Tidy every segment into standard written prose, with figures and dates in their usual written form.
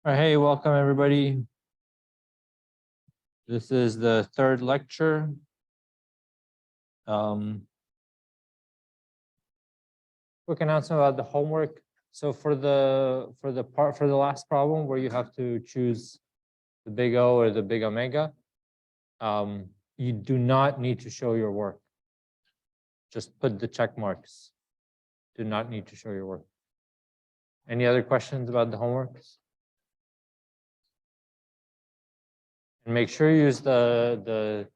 All right, hey, welcome everybody. This is the third lecture. Quick announcement about the homework. So for the last problem where you have to choose the big O or the big omega, you do not need to show your work. Just put the check marks. Do not need to show your work. Any other questions about the homeworks? And make sure you use the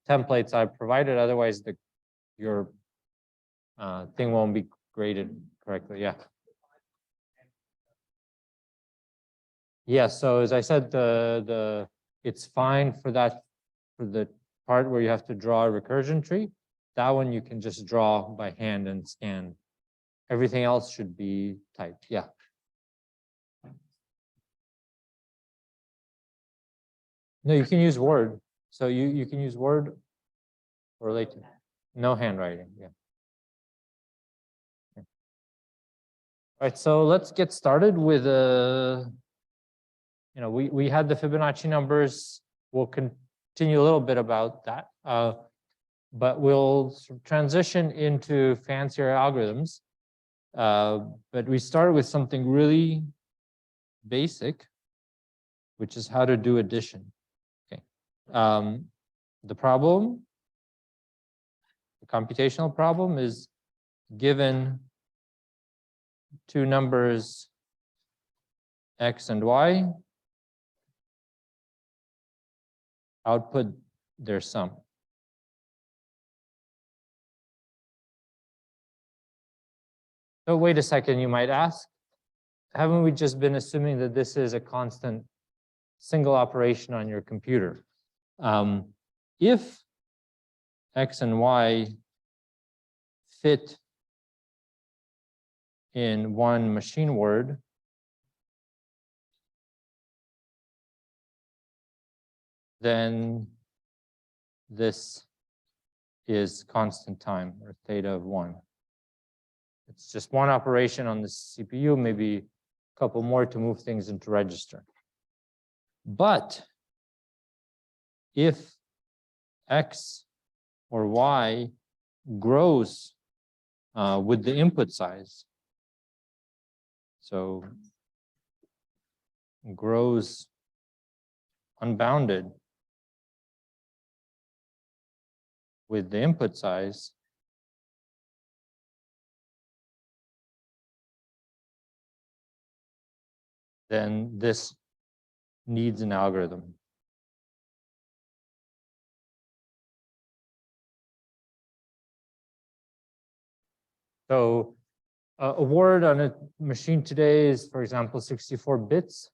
templates I provided, otherwise your thing won't be graded correctly. Yeah. Yeah, so as I said, it's fine for the part where you have to draw a recursion tree. That one you can just draw by hand and scan. Everything else should be typed. Yeah. No, you can use Word. So you can use Word or LaTeX. No handwriting. Yeah. Okay. All right, so let's get started with we had the Fibonacci numbers. We'll continue a little bit about that, but we'll transition into fancier algorithms. But we started with something really basic, which is how to do addition. Okay. The problem, the computational problem is given two numbers x and y, output their sum. So wait a second, you might ask, haven't we just been assuming that this is a constant single operation on your computer? If x and y fit in one machine word, then this is constant time, or theta of 1. It's just one operation on the CPU, maybe a couple more to move things into register. But if x or y grows with the input size, so grows unbounded with the input size, then this needs an algorithm. So a word on a machine today is, for example, 64 bits.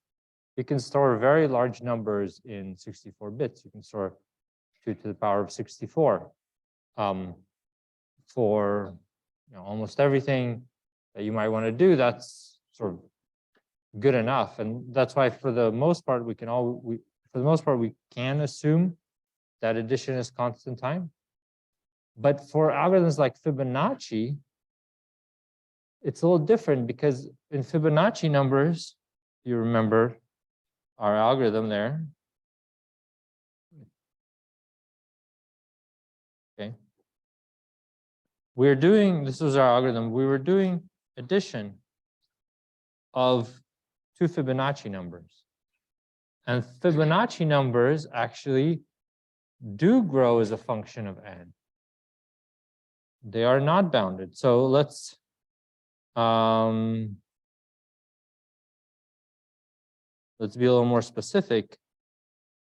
You can store very large numbers in 64 bits. You can store 2 to the power of 64. For almost everything that you might want to do, that's sort of good enough. And that's why for the most part, we can assume that addition is constant time. But for algorithms like Fibonacci, it's a little different, because in Fibonacci numbers, you remember our algorithm there. Okay. This was our algorithm. We were doing addition of two Fibonacci numbers. And Fibonacci numbers actually do grow as a function of n. They are not bounded. So let's be a little more specific.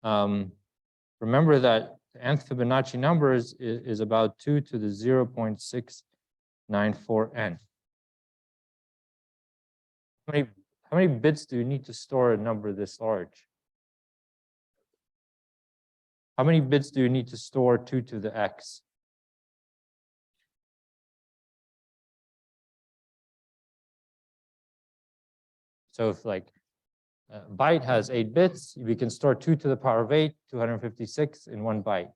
Remember that the nth Fibonacci numbers is about 2 to the 0.694n. How many bits do you need to store a number this large? How many bits do you need to store 2 to the x? So if like a byte has 8 bits, we can store 2 to the power of 8, 256 in one byte.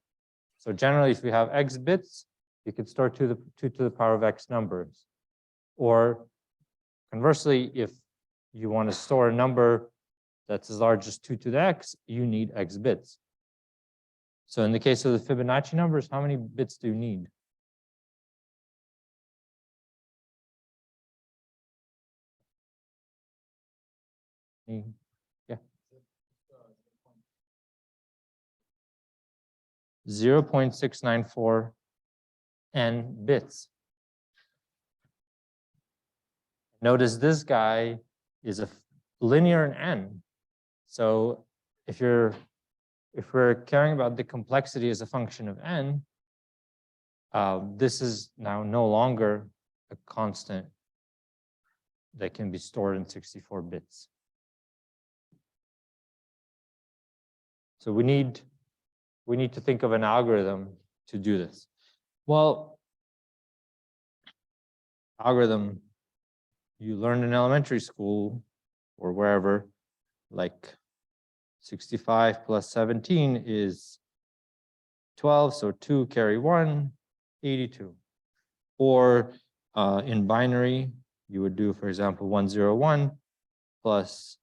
So generally, if we have x bits, you could store 2 to the power of x numbers. Or conversely, if you want to store a number that's as large as 2 to the x, you need x bits. So in the case of the Fibonacci numbers, how many bits do you need? Yeah. 0.694 n bits. Notice this guy is a linear in n. So if we're caring about the complexity as a function of n, this is now no longer a constant that can be stored in 64 bits. So we need to think of an algorithm to do this. Well, algorithm you learned in elementary school or wherever, like 65 plus 17 is 12, so 2 carry 1, 82. Or in binary, you would do, for example, 101 plus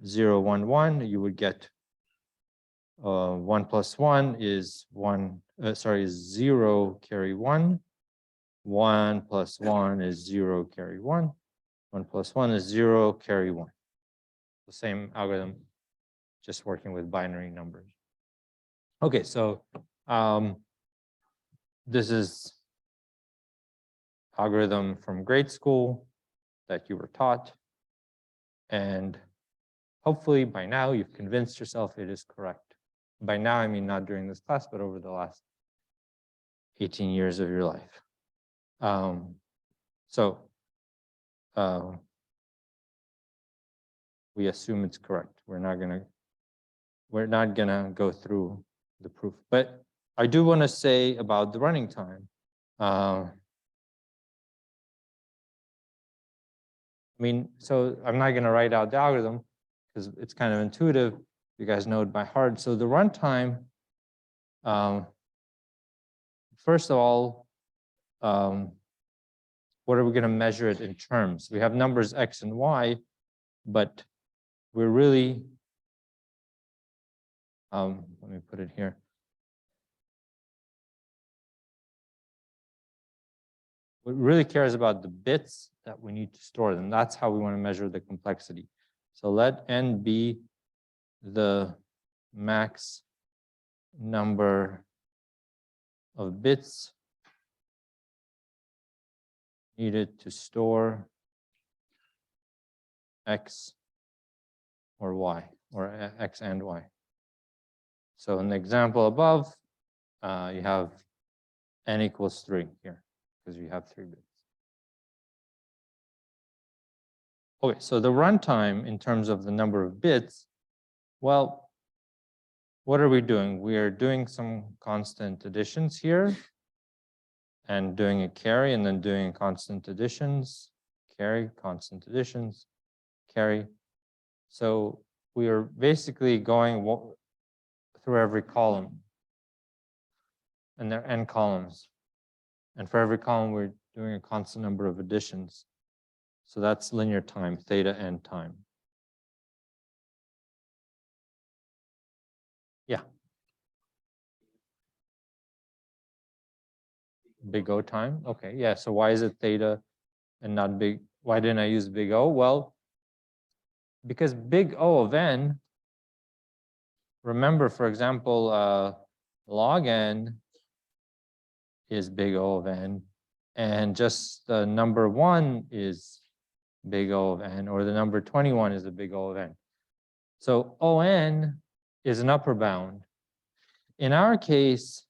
011, you would get 1 plus 1 is 0 carry 1. 1 plus 1 is 0 carry 1. 1 plus 1 is 0 carry 1. the same algorithm, just working with binary numbers. Okay, so this is algorithm from grade school that you were taught. And hopefully by now you've convinced yourself it is correct. By now, I mean not during this class, but over the last 18 years of your life. We assume it's correct. We're not gonna go through the proof. But I do want to say about the running time. I mean, so I'm not gonna write out the algorithm because it's kind of intuitive. You guys know it by heart. So the runtime, first of all, what are we going to measure it in terms? We have numbers X and Y, but we're really, let me put it here. What really cares about the bits that we need to store them. That's how we want to measure the complexity. So let n be the max number of bits needed to store X or Y, or X and Y. So in the example above, you have n equals 3 here, because you have 3 bits. Okay, so the runtime in terms of the number of bits, well, what are we doing? We are doing some constant additions here, and doing a carry, and then doing constant additions, carry, constant additions, carry. So we are basically going through every column, and there are n columns. And for every column, we're doing a constant number of additions. So that's linear time, theta n time. Yeah. Big O time. Okay, yeah. So why is it theta and not big? Why didn't I use big O? Well, because big O of n, remember, for example, log n is big O of n, and just the number 1 is big O of n, or the number 21 is a big O of n. So On is an upper bound. In our case,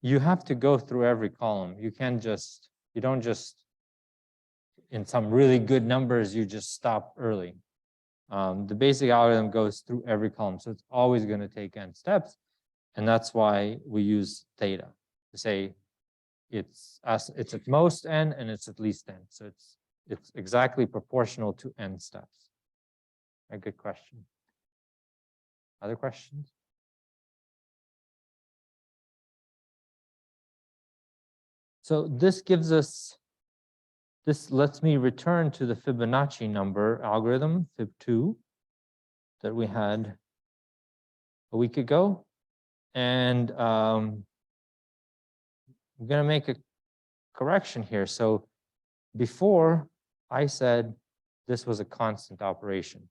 you have to go through every column. You don't just, in some really good numbers, you just stop early. The basic algorithm goes through every column, so it's always going to take n steps, and that's why we use theta to say it's at most n and it's at least n. So it's exactly proportional to n steps. A good question. Other questions? So this lets me return to the Fibonacci number algorithm, Fib2, that we had a week ago. And I'm going to make a correction here. So before I said this was a constant operation.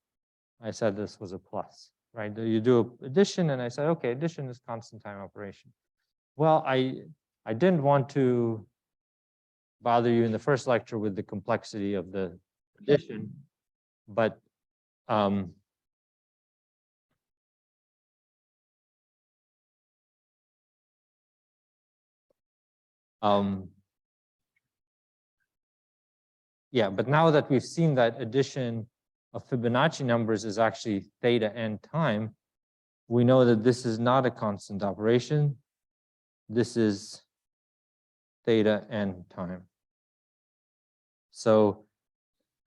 I said this was a plus, right? You do addition, and I said, okay, addition is constant time operation. Well, I didn't want to bother you in the first lecture with the complexity of the addition, but yeah, but now that we've seen that addition of Fibonacci numbers is actually theta n time, we know that this is not a constant operation. This is theta n time. So,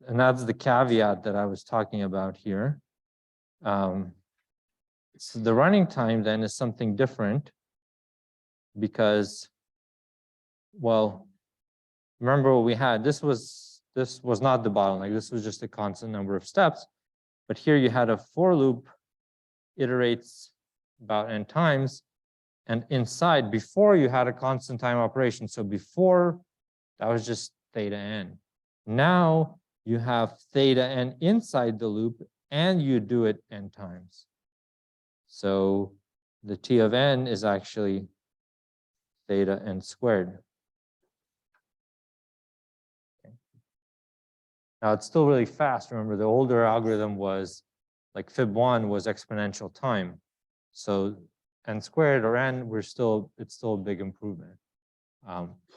and that's the caveat that I was talking about here. So the running time then is something different because, well, remember what we had. This was not the bottleneck. This was just a constant number of steps. But here you had a for loop iterates about n times. And inside, before you had a constant time operation. So before, that was just theta n. Now you have theta n inside the loop, and you do it n times. So the t of n is actually theta n squared. Okay. Now it's still really fast. Remember, the older algorithm was like fib1 was exponential time. So n squared or n, it's still a big improvement.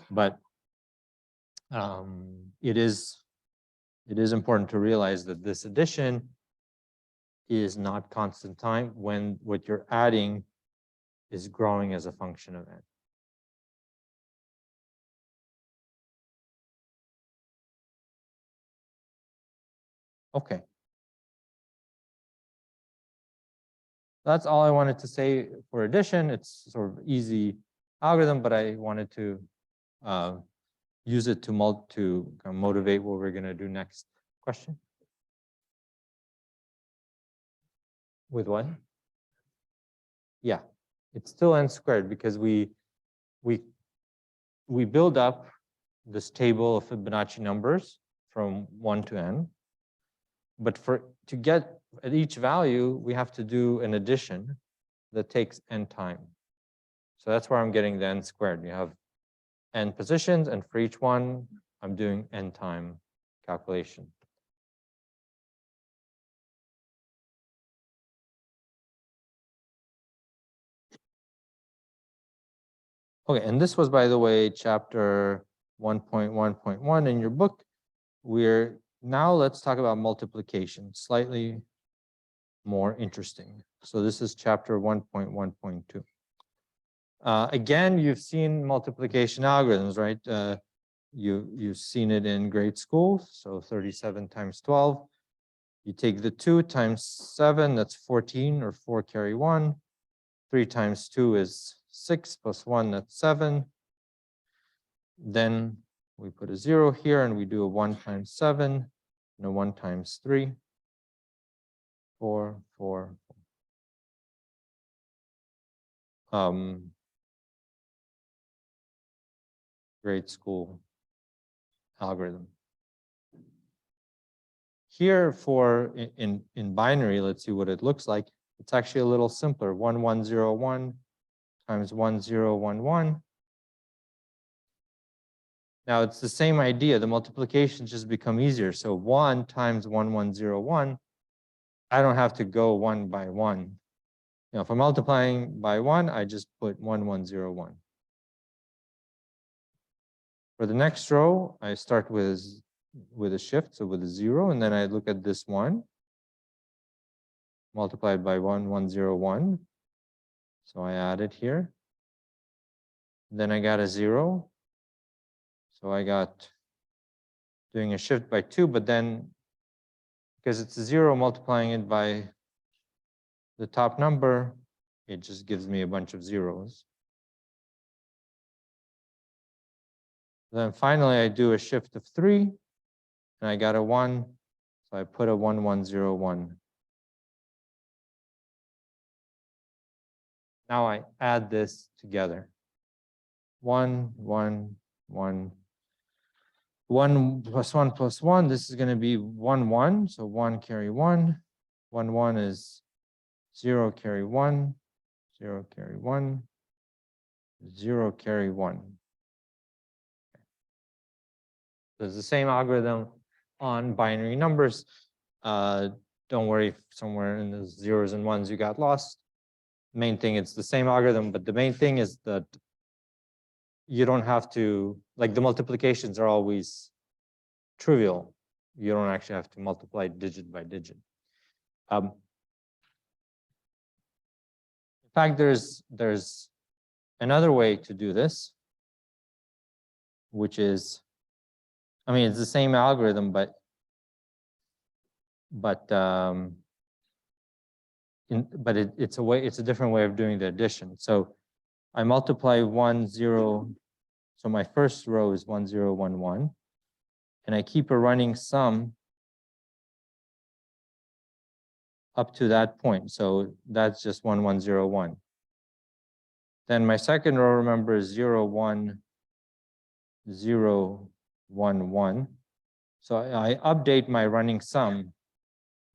But it is important to realize that this addition is not constant time when what you're adding is growing as a function of n. Okay. That's all I wanted to say for addition. It's sort of easy algorithm, but I wanted to use it to kind of motivate what we're going to do next. Question? With what? Yeah, it's still n squared because we build up this table of Fibonacci numbers from 1 to n. But to get at each value, we have to do an addition that takes n time. So that's where I'm getting the n squared. You have n positions, and for each one, I'm doing n time calculation. Okay, and this was, by the way, chapter 1.1.1 in your book. Now let's talk about multiplication, slightly more interesting. So this is chapter 1.1.2. Again, you've seen multiplication algorithms, right? You've seen it in grade school. So 37 times 12. You take the 2 times 7, that's 14, or 4 carry 1. 3 times 2 is 6 plus 1, that's 7. Then we put a 0 here, and we do a 1 times 7, and a 1 times 3. 4, 4. Grade school algorithm. Here in binary, let's see what it looks like. It's actually a little simpler. 1, 1, 0, 1 times 1, 0, 1, 1. Now it's the same idea. The multiplications just become easier. So 1 times 1, 1, 0, 1. I don't have to go 1 by 1. If I'm multiplying by 1, I just put 1, 1, 0, 1. For the next row, I start with a shift, so with a 0, and then I look at this 1, multiplied by 1, 1, 0, 1. So I add it here. Then I got a 0. So I got doing a shift by 2, but then because it's a 0 multiplying it by the top number, it just gives me a bunch of zeros. Then finally, I do a shift of 3, and I got a 1. So I put a 1, 1, 0, 1. Now I add this together. 1, 1, 1. 1 plus 1 plus 1. This is going to be 1, 1. So 1 carry 1. 1, 1 is 0 carry 1. 0 carry 1. 0 carry 1. There's the same algorithm on binary numbers. Don't worry if somewhere in the zeros and ones you got lost. Main thing, it's the same algorithm, but the main thing is that you don't have to, like the multiplications are always trivial. You don't actually have to multiply digit by digit. In fact, there's another way to do this, which is, I mean, it's the same algorithm, but it's a different way of doing the addition. So I multiply 1, 0. So my first row is 1, 0, 1, 1. And I keep a running sum up to that point. So that's just 1, 1, 0, 1. Then my second row, remember, is 0, 1, 0, 1, 1. So I update my running sum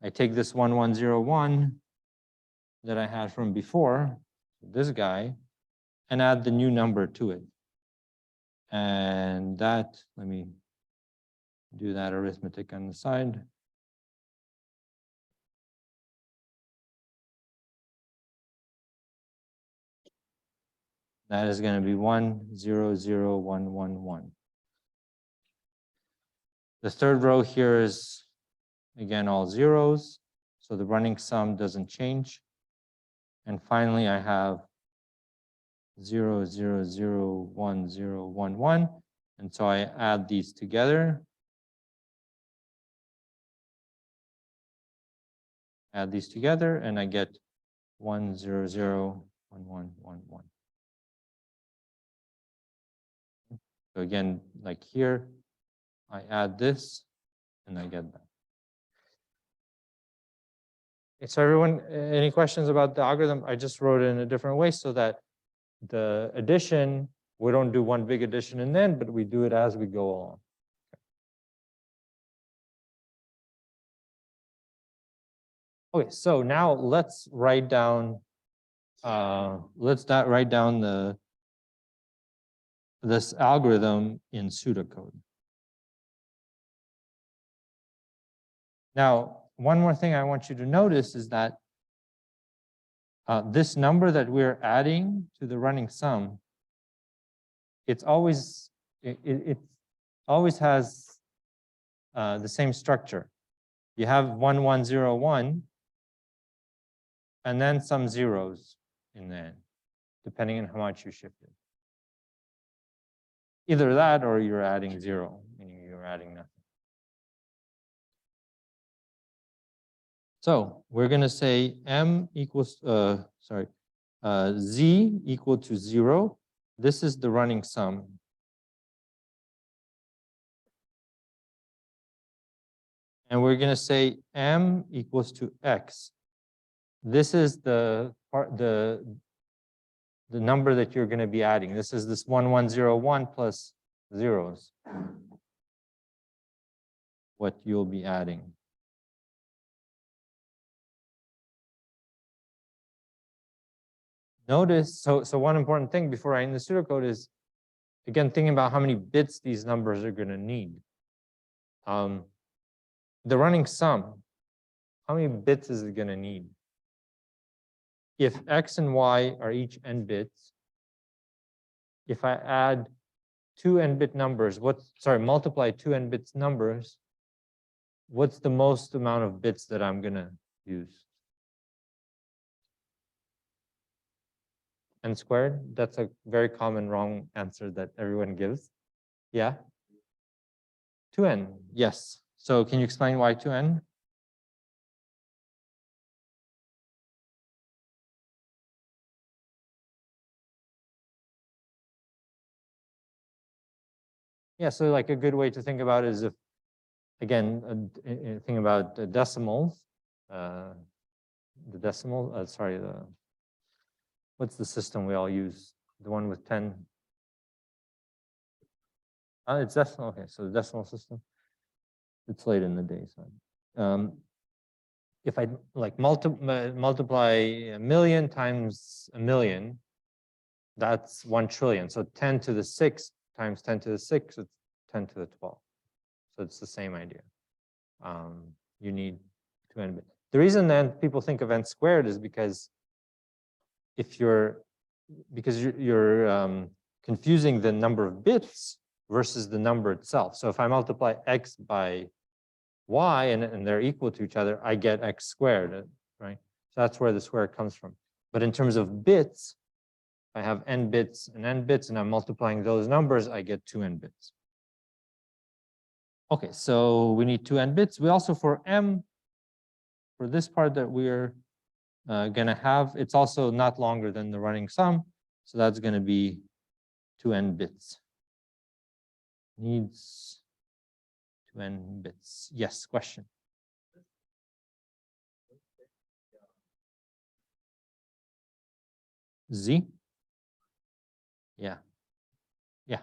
I take this 1101 that I had from before, this guy, and add the new number to it. And that, let me do that arithmetic on the side. That is going to be 100111. The third row here is, again, all zeros. So the running sum doesn't change. And finally, I have 0001011. And so I add these together. Add these together, and I get 1001111. So again, like here, I add this, and I get that. Okay, so everyone, any questions about the algorithm? I just wrote it in a different way so that the addition, we don't do one big addition and then, but we do it as we go along. Okay, so now let's write down, this algorithm in pseudocode. Now, one more thing I want you to notice is that this number that we're adding to the running sum, it always has the same structure. You have 1101, and then some zeros in there, depending on how much you shifted. Either that or you're adding 0, meaning you're adding nothing. So we're going to say m equals, z equal to 0. This is the running sum. And we're going to say m equals to x. This is the number that you're going to be adding. This is this 1101 plus zeros, what you'll be adding. Notice, so one important thing before I end the pseudocode is, again, thinking about how many bits these numbers are going to need. The running sum, how many bits is it going to need? If x and y are each n bits, if I add 2 n-bit numbers, multiply 2 n-bit numbers, what's the most amount of bits that I'm going to use? N squared? That's a very common wrong answer that everyone gives. Yeah? 2n, yes. So can you explain why 2n? Yeah, so like a good way to think about it is if, again, think about the decimals, what's the system we all use? The one with 10? It's decimal, okay, so the decimal system. It's late in the day, so. If I like multiply a million times a million, that's 1 trillion. So 10 to the 6 times 10 to the 6, it's 10 to the 12. So it's the same idea. You need 2n bits. The reason then people think of n squared is because you're confusing the number of bits versus the number itself. So if I multiply x by y and they're equal to each other, I get x squared, right? So that's where the square comes from. But in terms of bits, I have n bits and I'm multiplying those numbers, I get 2n bits. Okay, so we need 2n bits. We also, for m, for this part that we're going to have, it's also not longer than the running sum. So that's going to be 2n bits. Needs 2n bits. Yes, question. Z? Yeah. Yeah.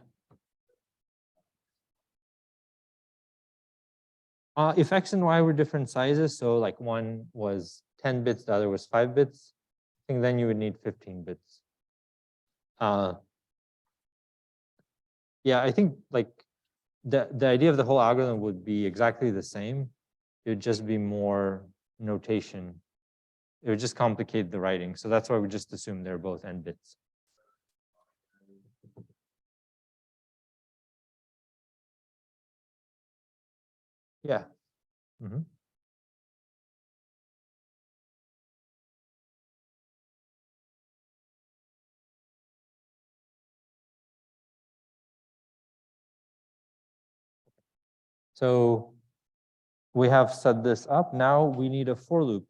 If X and Y were different sizes, so like one was 10 bits, the other was 5 bits, I think then you would need 15 bits. Yeah, I think like the idea of the whole algorithm would be exactly the same. It would just be more notation. It would just complicate the writing. So that's why we just assume they're both n bits. Yeah. Mm-hmm. So we have set this up. Now we need a for loop.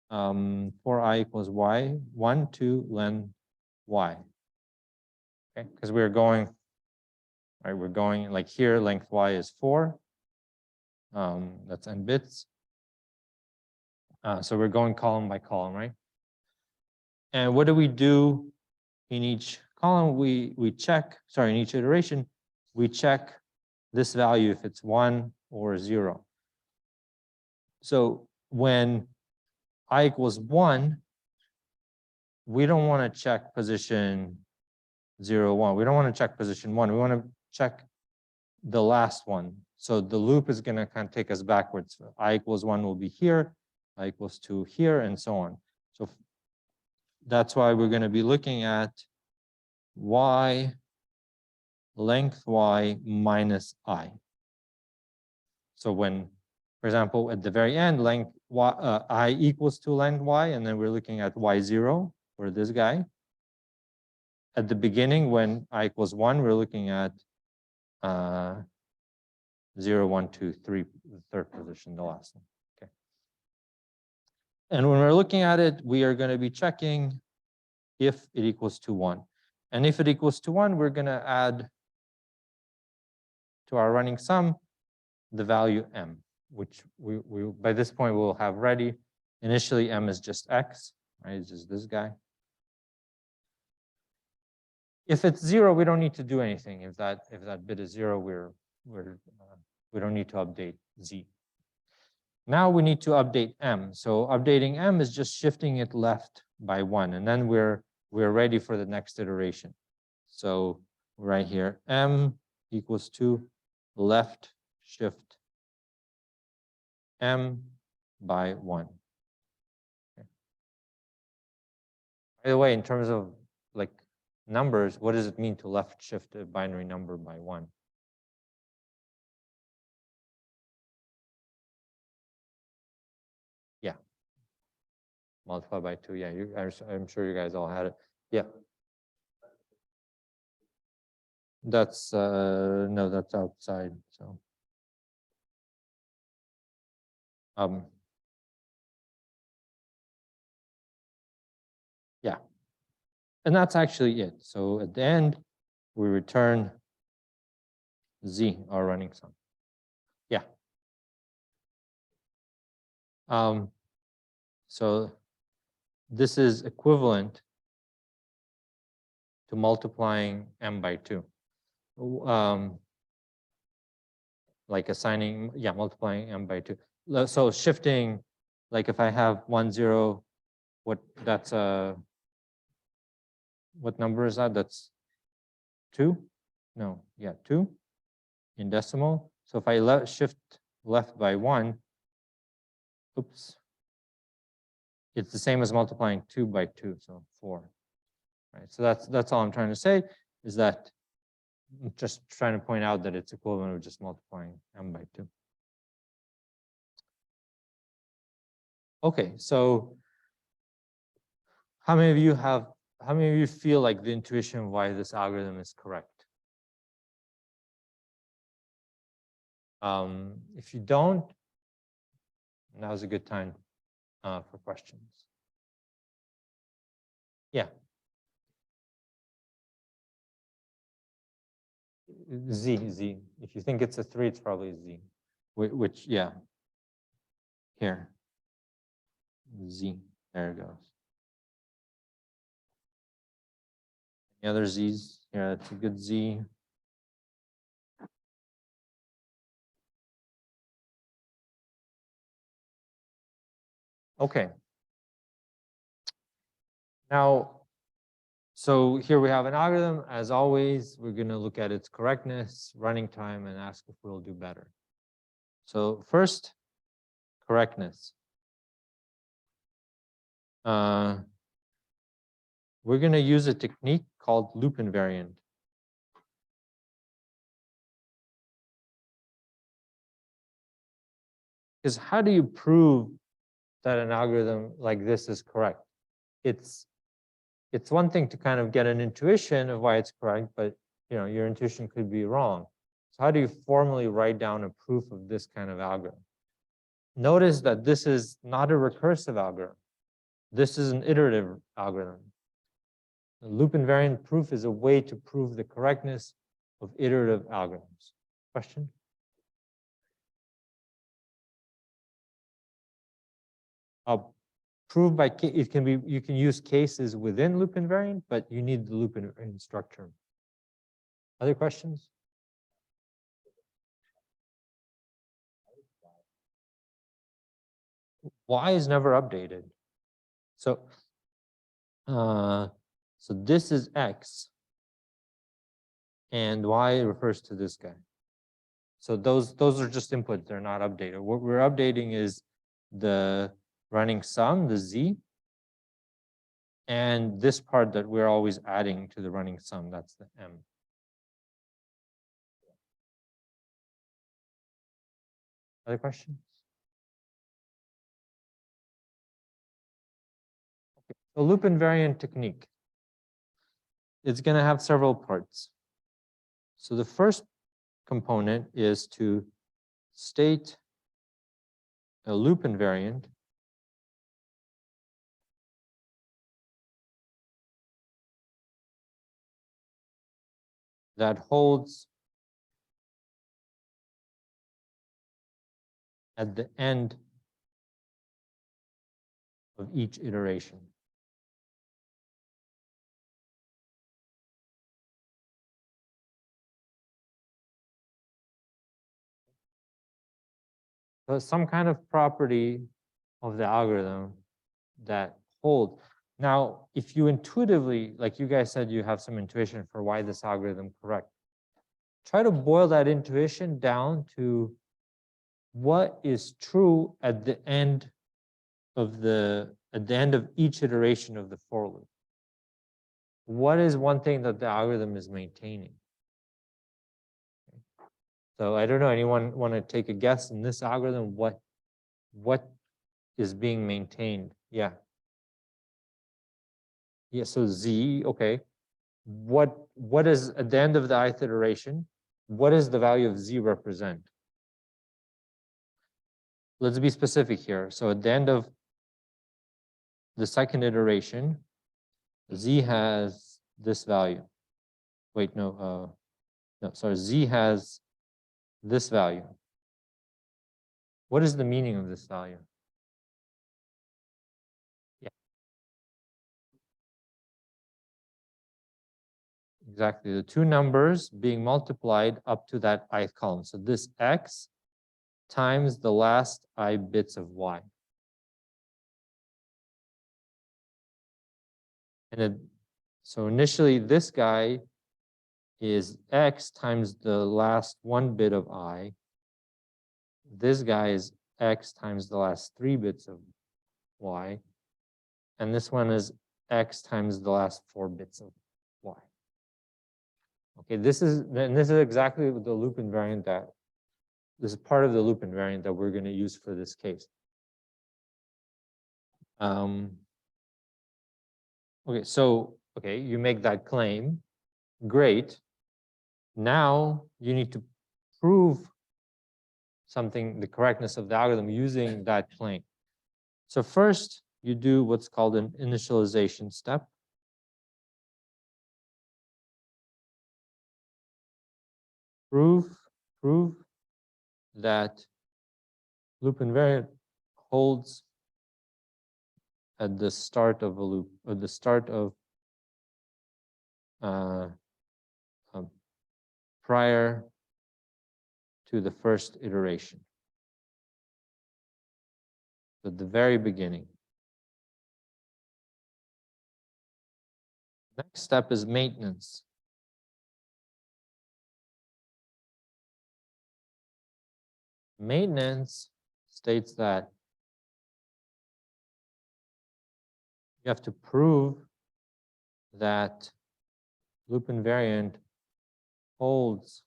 For I equals y, 1, 2, len y. Okay, because we're going, right, we're going like here, length y is 4. That's n bits. So we're going column by column, right? And what do we do in each column? We check, sorry, in each iteration, we check this value if it's 1 or 0. So when I equals 1, we don't want to check position 0, 1. We don't want to check position 1. We want to check the last one. So the loop is going to kind of take us backwards. I equals 1 will be here, I equals 2 here, and so on. So that's why we're going to be looking at y, length y minus I. So when, for example, at the very end, length y, I equals to length y, and then we're looking at y0 for this guy. At the beginning, when I equals 1, we're looking at 0, 1, 2, 3, the third position, the last one. Okay. And when we're looking at it, we are going to be checking if it equals to 1. And if it equals to 1, we're going to add to our running sum the value m, which we by this point we'll have ready. Initially, m is just x, right? It's just this guy. If it's 0, we don't need to do anything. If that bit is 0, we don't need to update z. Now we need to update m. So updating m is just shifting it left by 1, and then we're ready for the next iteration. So right here, m equals to left shift m by 1. Okay. By the way, in terms of like numbers, what does it mean to left shift a binary number by 1? Yeah. Multiply by 2. Yeah, I'm sure you guys all had it. Yeah. That's no, that's outside. So yeah, and that's actually it. So at the end, we return z, our running sum. Yeah. So this is equivalent to multiplying m by 2. Like assigning, yeah, multiplying m by 2. So shifting, like if I have 1, 0, what that's what number is that? That's 2? No, yeah, 2 in decimal. So if I shift left by 1, oops, it's the same as multiplying 2 by 2, so 4. Right. So that's all I'm trying to say, is that I'm just trying to point out that it's equivalent of just multiplying m by 2. Okay, so how many of you feel like the intuition of why this algorithm is correct? If you don't, now's a good time for questions. Yeah. Z. If you think it's a 3, it's probably a Z. Which, yeah. Here. Z. There it goes. Any other Z's? Yeah, that's a good Z. Okay. Now, so here we have an algorithm. As always, we're going to look at its correctness, running time, and ask if we'll do better. So first, correctness. We're going to use a technique called loop invariant. Because how do you prove that an algorithm like this is correct? It's one thing to kind of get an intuition of why it's correct, but your intuition could be wrong. So how do you formally write down a proof of this kind of algorithm? Notice that this is not a recursive algorithm. This is an iterative algorithm. The loop invariant proof is a way to prove the correctness of iterative algorithms. Question? Prove by case. It can be, you can use cases within loop invariant, but you need the loop invariant structure. Other questions? Y is never updated. So, so this is X, and Y refers to this guy. So those are just inputs; they're not updated. What we're updating is the running sum, the Z, and this part that we're always adding to the running sum, that's the M. Other questions? Okay. The loop invariant technique. It's going to have several parts. So the first component is to state a loop invariant that holds at the end of each iteration. So some kind of property of the algorithm that holds. Now, if you intuitively, like you guys said, you have some intuition for why this algorithm correct, try to boil that intuition down to what is true at the end of each iteration of the for loop. What is one thing that the algorithm is maintaining? So I don't know, anyone want to take a guess in this algorithm, what is being maintained? Yeah. Yeah, so Z, okay. What is at the end of the ith iteration? What does the value of Z represent? Let's be specific here. So at the end of the second iteration, Z has this value. Wait, no, sorry, Z has this value. What is the meaning of this value? Yeah. Exactly, the two numbers being multiplied up to that ith column. So this X times the last I bits of Y. And so initially this guy is X times the last 1 bit of I. This guy is X times the last 3 bits of Y. And this one is X times the last 4 bits of Y. Okay, this is exactly the loop invariant this is part of the loop invariant that we're going to use for this case. Okay, so, you make that claim. Great. Now you need to prove something, the correctness of the algorithm using that claim. So first, you do what's called an initialization step. Prove that loop invariant holds at the start of a loop, or the start of prior to the first iteration. So at the very beginning. Next step is maintenance. Maintenance states that you have to prove that loop invariant holds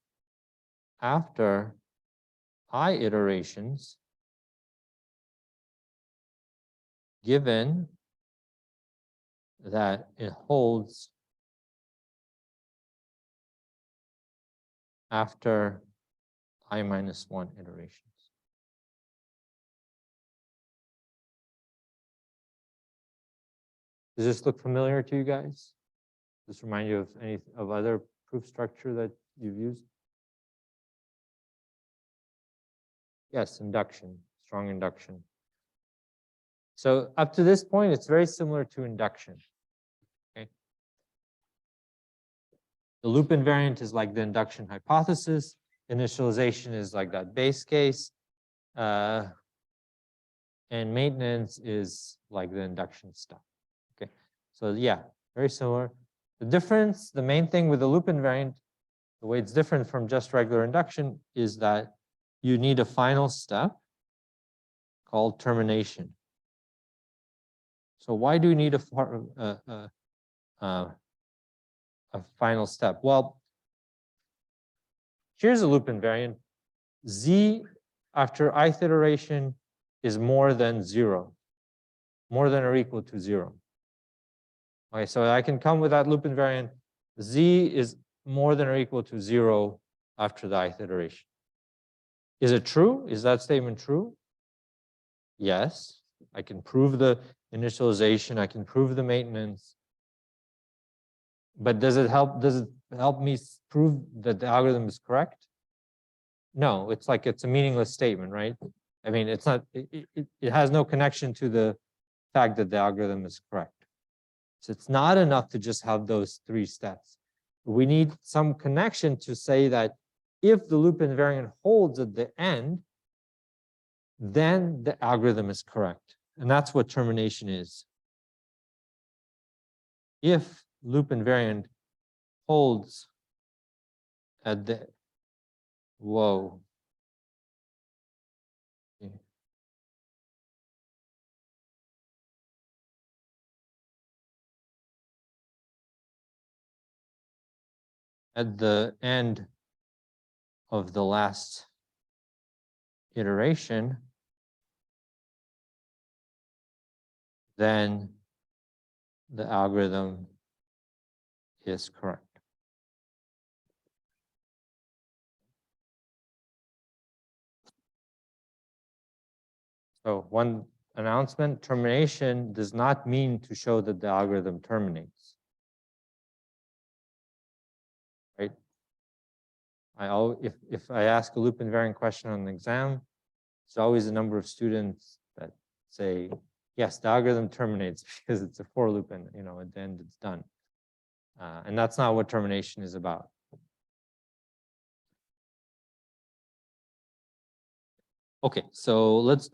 after I iterations given that it holds after I minus 1 iterations. Does this look familiar to you guys? Does this remind you of any of other proof structure that you've used? Yes, induction, strong induction. So up to this point, it's very similar to induction. Okay. The loop invariant is like the induction hypothesis. Initialization is like that base case. And maintenance is like the induction stuff. Okay. So yeah, very similar. The difference, the main thing with the loop invariant, the way it's different from just regular induction is that you need a final step called termination. So why do you need a final step? Well, here's a loop invariant. Z after ith iteration is more than 0, more than or equal to 0. Okay, so I can come with that loop invariant. Z is more than or equal to 0 after the ith iteration. Is it true? Is that statement true? Yes. I can prove the initialization. I can prove the maintenance. But does it help me prove that the algorithm is correct? No, it's like it's a meaningless statement, right? I mean, it's not, it has no connection to the fact that the algorithm is correct. So it's not enough to just have those 3 steps. We need some connection to say that if the loop invariant holds at the end, then the algorithm is correct. And that's what termination is. If loop invariant holds at the, whoa. Okay. At the end of the last iteration, then the algorithm is correct. So one announcement, termination does not mean to show that the algorithm terminates. Right? If I ask a loop invariant question on an exam, there's always a number of students that say, yes, the algorithm terminates because it's a for loop and at the end it's done. And that's not what termination is about. Okay, so let's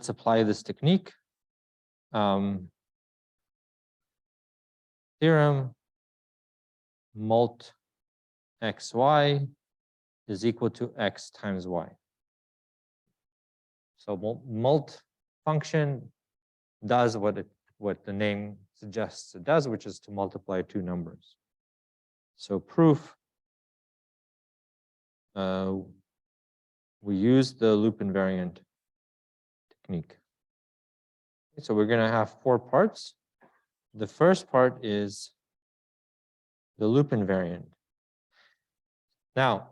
apply this technique. Theorem mult xy is equal to x times y. So mult function does what the name suggests it does, which is to multiply 2 numbers. So proof, we use the loop invariant technique. So we're going to have 4 parts. The first part is the loop invariant. Now,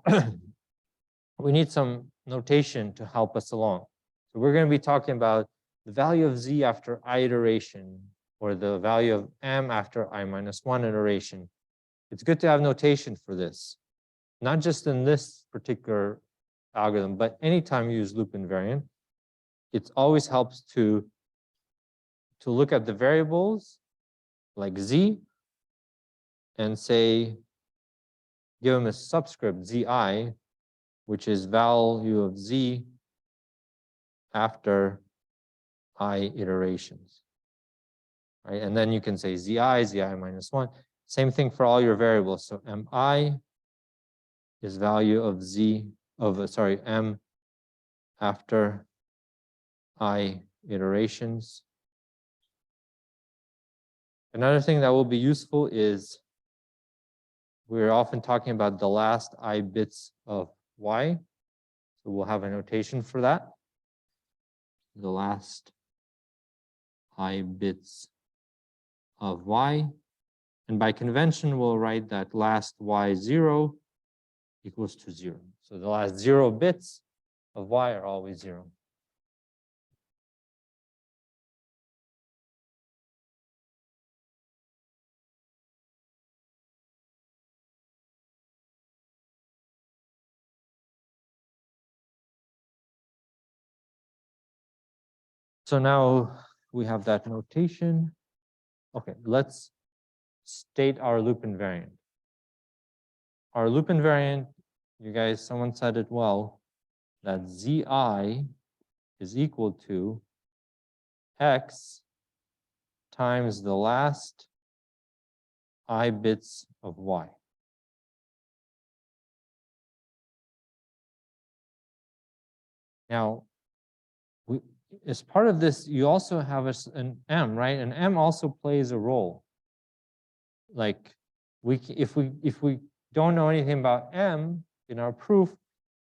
we need some notation to help us along. So we're going to be talking about the value of z after I iteration, or the value of m after I minus 1 iteration. It's good to have notation for this, not just in this particular algorithm, but anytime you use loop invariant, it always helps to look at the variables like z and say, give them a subscript zi, which is value of z after I iterations, right? And then you can say zi minus 1. Same thing for all your variables. So mi is value of m after I iterations. Another thing that will be useful is we're often talking about the last I bits of y. So we'll have a notation for that. The last I bits of y. And by convention, we'll write that last y0 equals to 0. So the last 0 bits of y are always 0. So now we have that notation. Okay, let's state our loop invariant. Our loop invariant, you guys, someone said it well, that zi is equal to x times the last I bits of y. Now, as part of this, you also have an m, right? And m also plays a role. Like, if we don't know anything about m in our proof,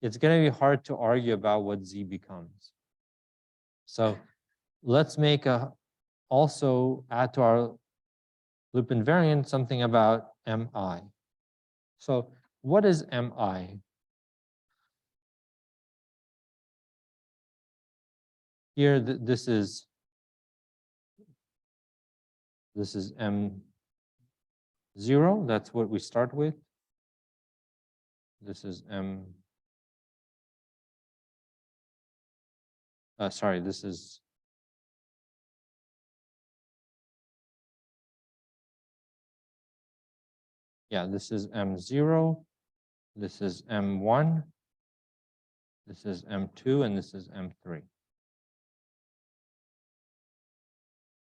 it's going to be hard to argue about what z becomes. So let's make also add to our loop invariant something about mi. So what is mi? Here, this is m0. That's what we start with. This is this is this is m0. This is m1. This is m2, and this is m3.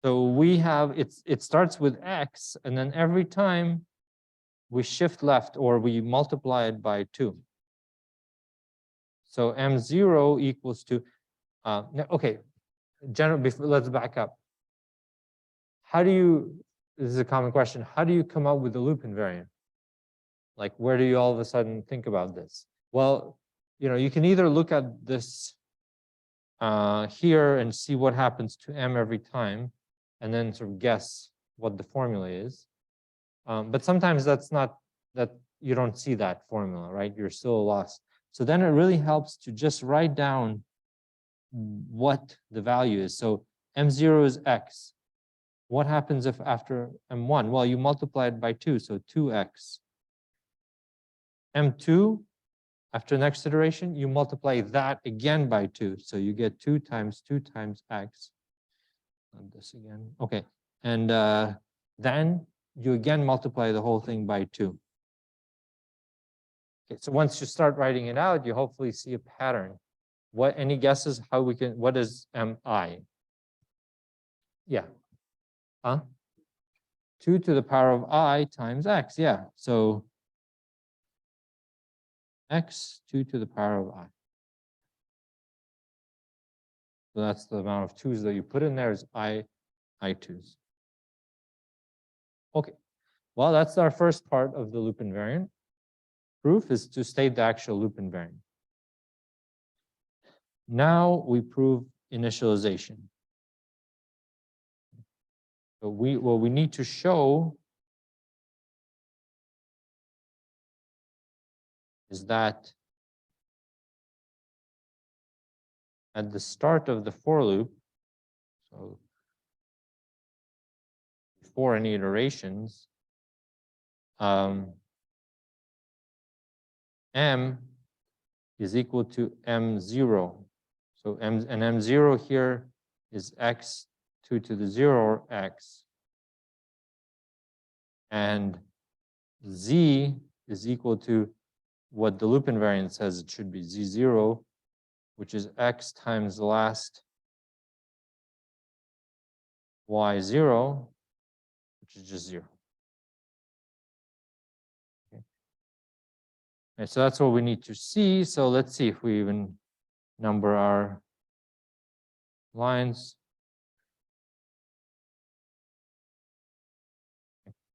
So we have, it starts with x, and then every time we shift left or we multiply it by 2. So m0 equals to, okay, let's back up. This is a common question, how do you come up with the loop invariant? Like, where do you all of a sudden think about this? Well, you can either look at this here and see what happens to m every time, and then sort of guess what the formula is. But sometimes you don't see that formula, right? You're still lost. So then it really helps to just write down what the value is. So m0 is x. What happens if after m1? Well, you multiply it by 2, so 2x. m2, after the next iteration, you multiply that again by 2. So you get 2 times x. This again. Okay. And then you again multiply the whole thing by 2. Okay, so once you start writing it out, you hopefully see a pattern. Any guesses how what is mi? Yeah. 2 to the power of I times x. Yeah. So x 2 to the power of I. So that's the amount of 2's that you put in there is I2's. Okay. Well, that's our first part of the loop invariant. Proof is to state the actual loop invariant. Now we prove initialization. So what we need to show is that at the start of the for loop, so before any iterations, m is equal to m0. So m0 here is x 2 to the 0 or x. And z is equal to what the loop invariant says it should be, z0, which is x times the last y0, which is just 0. Okay. And so that's what we need to see. So let's see if we even number our lines.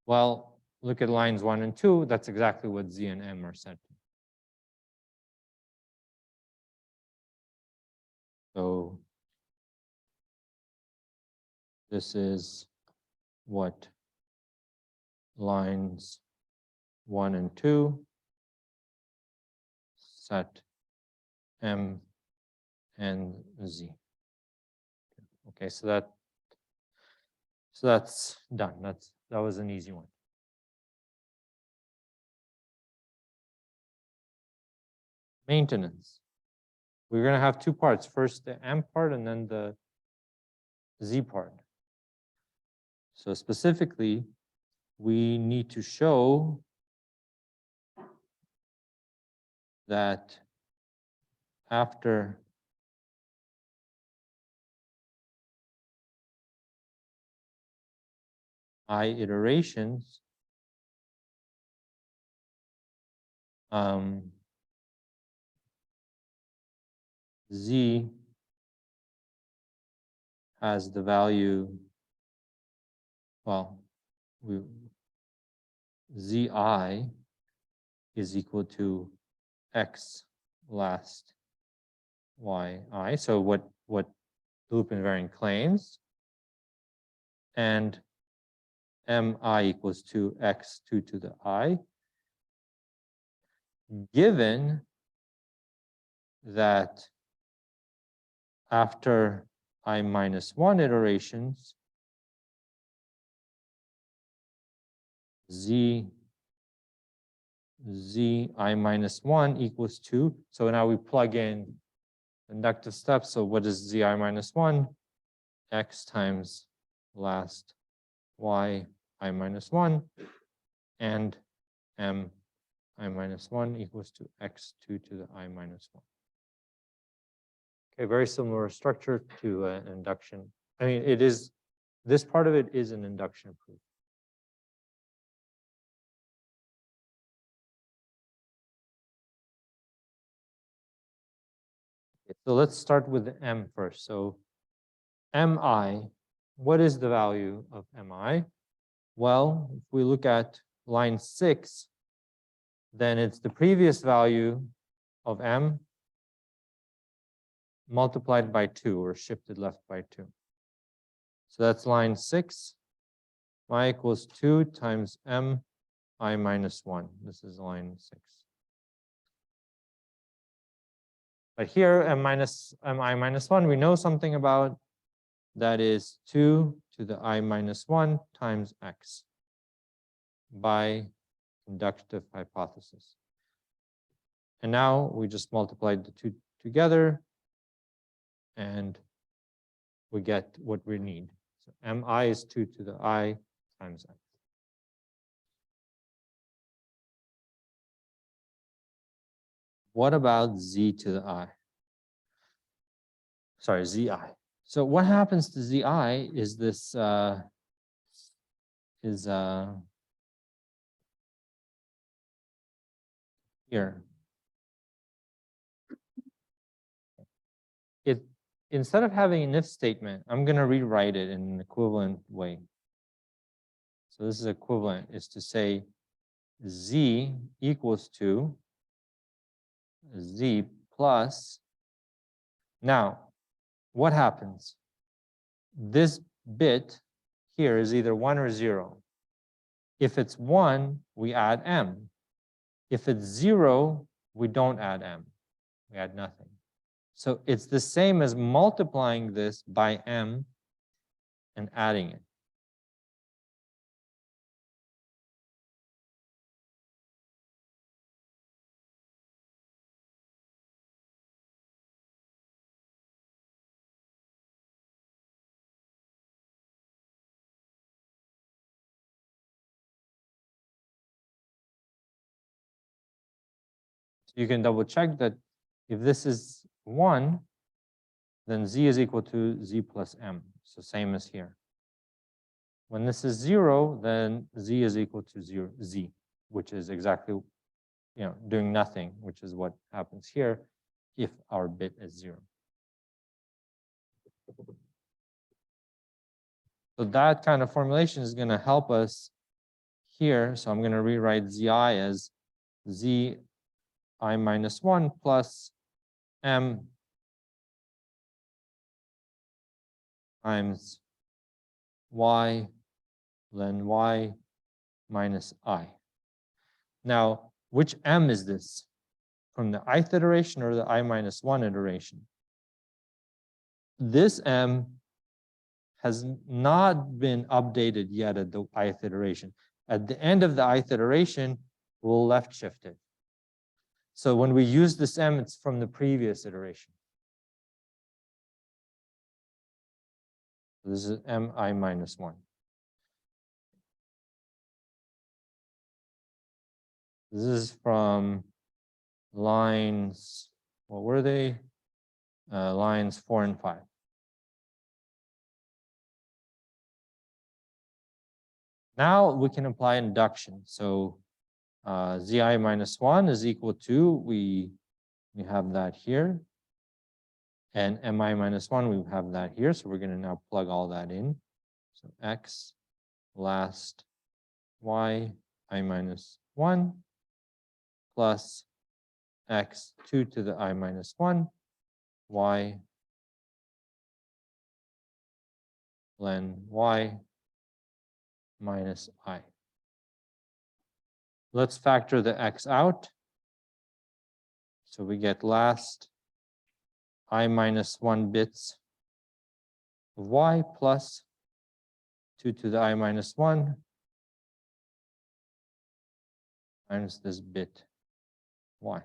Well, look at lines 1 and 2. That's exactly what z and m are set to. So this is what lines 1 and 2 set m and z. Okay, so that's done. That was an easy one. Maintenance. We're going to have two parts. First the m part and then the z part. So specifically, we need to show that after I iterations, z has the value, well, zi is equal to x last yi. So what loop invariant claims, and mi equals to x2 to the I, given that after I minus 1 iterations, z I minus 1 equals 2. So now we plug in inductive steps. So what is zi minus 1? X times last y I minus 1, and m I minus 1 equals to x2 to the I minus 1. Okay, very similar structure to an induction. I mean, it is, this part of it is an induction proof. Okay, so let's start with the m first. So mi, what is the value of mi? Well, if we look at line 6, then it's the previous value of m multiplied by 2, or shifted left by 2. So that's line 6. Mi equals 2 times m I minus 1. This is line 6. But here, mi minus 1, we know something about. That is 2 to the I minus 1 times x by inductive hypothesis. And now we just multiplied the two together, and we get what we need. So mi is 2 to the I times x. What about z to the I? Sorry, zi. So what happens to zi is this here. Instead of having an if statement, I'm going to rewrite it in an equivalent way. So this is equivalent, is to say z equals to z plus. Now, what happens? This bit here is either 1 or 0. If it's 1, we add m. If it's 0, we don't add m. We add nothing. So it's the same as multiplying this by m and adding it. You can double check that if this is 1, then z is equal to z plus m. So same as here. When this is 0, then z is equal to 0, z, which is exactly, doing nothing, which is what happens here if our bit is 0. So that kind of formulation is going to help us here. So I'm going to rewrite zi as zi minus 1 plus m times y ln y minus I. Now, which m is this? From the ith iteration or the I minus 1 iteration? This m has not been updated yet at the ith iteration. At the end of the ith iteration, we'll left shift it. So when we use this m, it's from the previous iteration. This is mi minus 1. This is from lines, what were they? Lines 4 and 5. Now we can apply induction. So zi minus 1 is equal to, we have that here. And mi minus 1, we have that here. So we're going to now plug all that in. So x last y I minus 1 plus x 2 to the I minus 1 y ln y minus I. Let's factor the x out. So we get last I minus 1 bits of y plus 2 to the I minus 1 minus this bit y.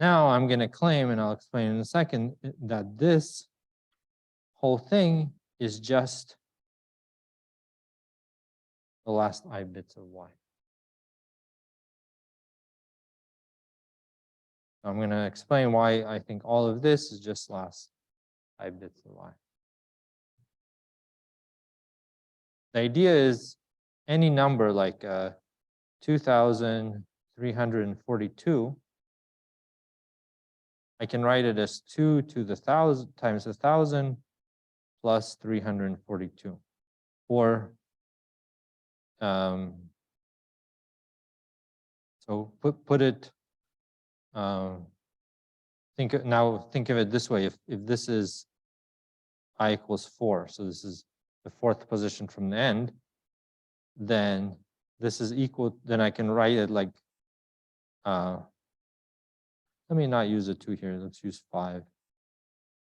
Now I'm going to claim, and I'll explain in a second, that this whole thing is just the last I bits of y. I'm going to explain why I think all of this is just last I bits of y. The idea is any number like 2,342, I can write it as 2 to the 1,000 times 1,000 plus 342. Or so put it. Think of it this way: if this is I equals 4, so this is the 4th position from the end, then this is equal. Then I can write it like. Let me not use a 2 here. Let's use 5.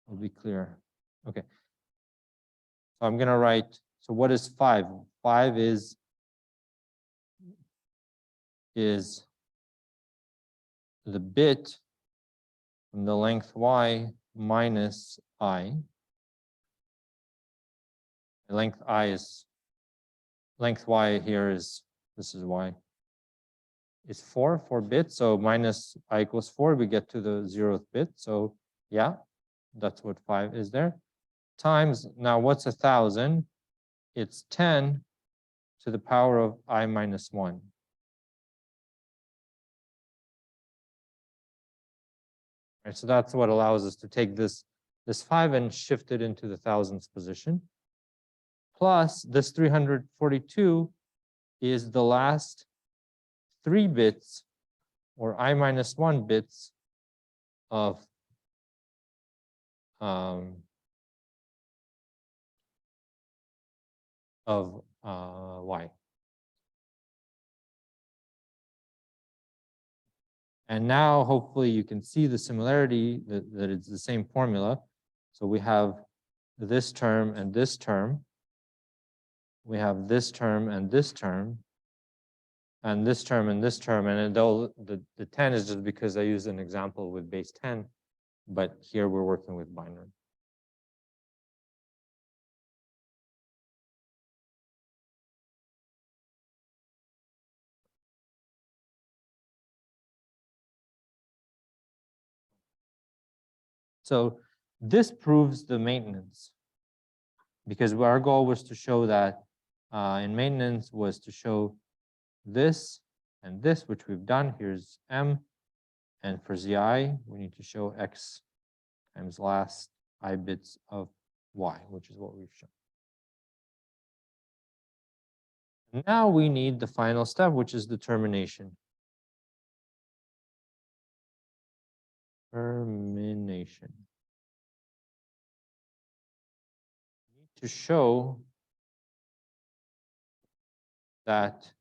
It'll be clear. Okay. So I'm going to write. So what is 5? 5 is the bit from the length y minus I. The length y here is, this is y, is 4 bits. So minus I equals 4, we get to the 0th bit. So yeah, that's what 5 is there. Times, now what's 1,000? It's 10 to the power of I minus 1. Right, so that's what allows us to take this 5 and shift it into the thousands position. Plus this 342 is the last 3 bits or I minus 1 bits of y. And now hopefully you can see the similarity that it's the same formula. So we have this term and this term. We have this term and this term. And this term and this term. And the 10 is just because I used an example with base 10. But here we're working with binary. So this proves the maintenance, because our goal was to show that in maintenance was to show this and this, which we've done. Here's M. And for Zi, we need to show X times last I bits of Y, which is what we've shown. Now we need the final step, which is determination. Termination. We need to show that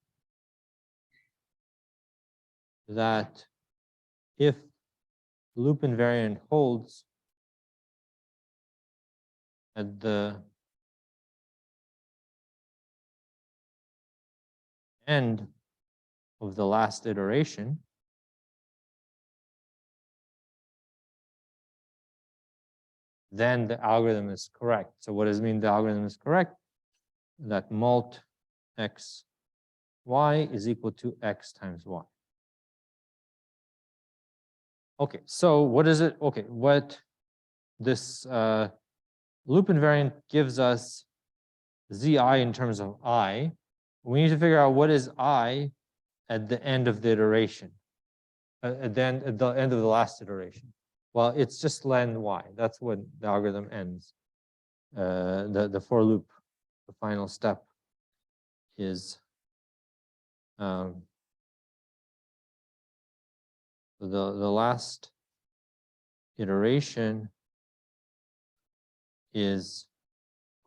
if loop invariant holds at the end of the last iteration, then the algorithm is correct. So what does it mean the algorithm is correct? That mult x y is equal to x times y. Okay, so what is it? Okay, what this loop invariant gives us zi in terms of I. We need to figure out what is I at the end of the iteration, at the end of the last iteration. Well, it's just len y. That's when the algorithm ends. The for loop, the final step is the last iteration is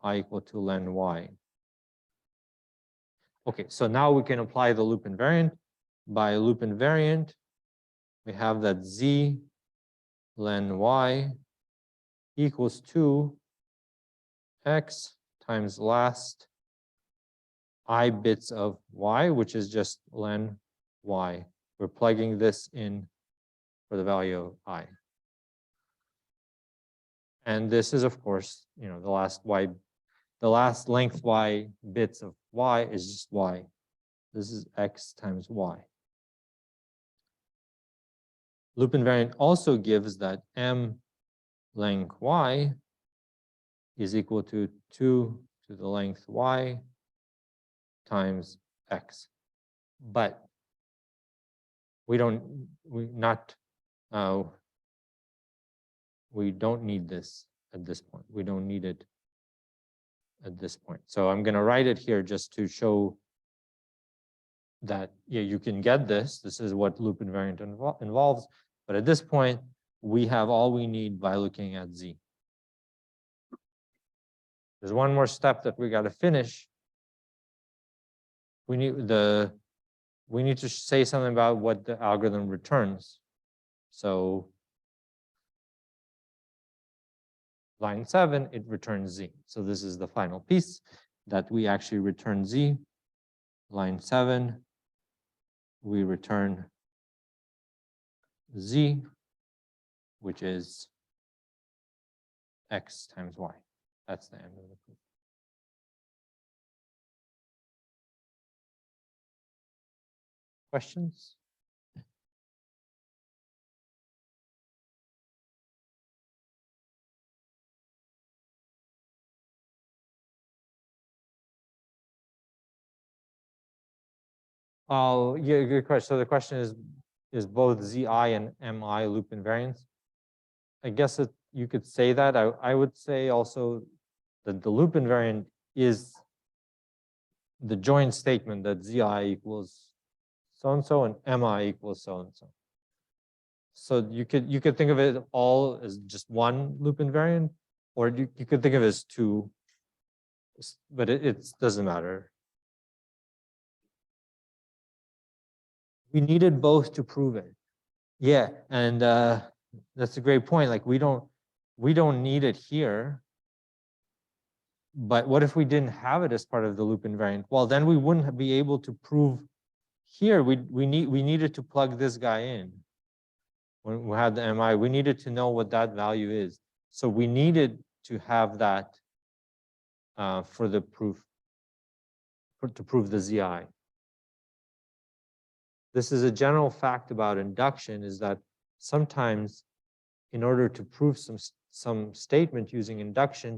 I equal to len y. Okay, so now we can apply the loop invariant. By loop invariant, we have that z len y equals to x times last I bits of y, which is just len y. We're plugging this in for the value of I. And this is, of course, the last y, the last length y bits of y is just y. This is x times y. Loop invariant also gives that m length y is equal to 2 to the length y times x. But we don't need this at this point. We don't need it at this point. So I'm going to write it here just to show that you can get this. This is what loop invariant involves. But at this point, we have all we need by looking at z. There's one more step that we got to finish. We need to say something about what the algorithm returns. So line 7, it returns z. So this is the final piece that we actually return z. Line 7, we return z, which is x times y. That's the end of the proof. Questions? Oh, yeah, good question. So the question is both zi and mi loop invariants? I guess you could say that. I would say also that the loop invariant is the joint statement that zi equals so-and-so and mi equals so-and-so. So you could think of it all as just one loop invariant, or you could think of it as two, but it doesn't matter. We needed both to prove it. Yeah, and that's a great point. Like we don't need it here. But what if we didn't have it as part of the loop invariant? Well, then we wouldn't be able to prove here. We needed to plug this guy in. When we had the mi, we needed to know what that value is. So we needed to have that for the proof, to prove the zi. This is a general fact about induction, is that sometimes in order to prove some statement using induction,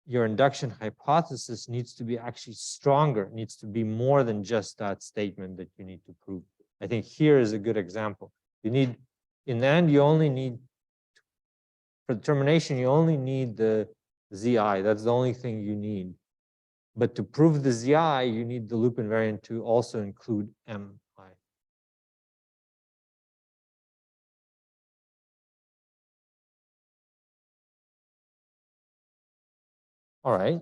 your induction hypothesis needs to be actually stronger, needs to be more than just that statement that you need to prove. I think here is a good example. You need, in the end, you only need, for determination, you only need the ZI. That's the only thing you need. But to prove the ZI, you need the loop invariant to also include MI. All right,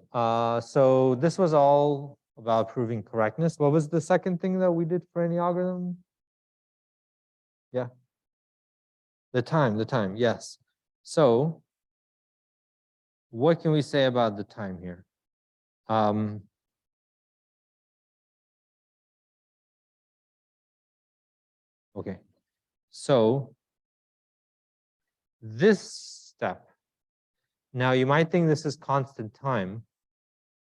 so this was all about proving correctness. What was the second thing that we did for any algorithm? Yeah. The time, yes. So what can we say about the time here? Okay, so this step, now you might think this is constant time,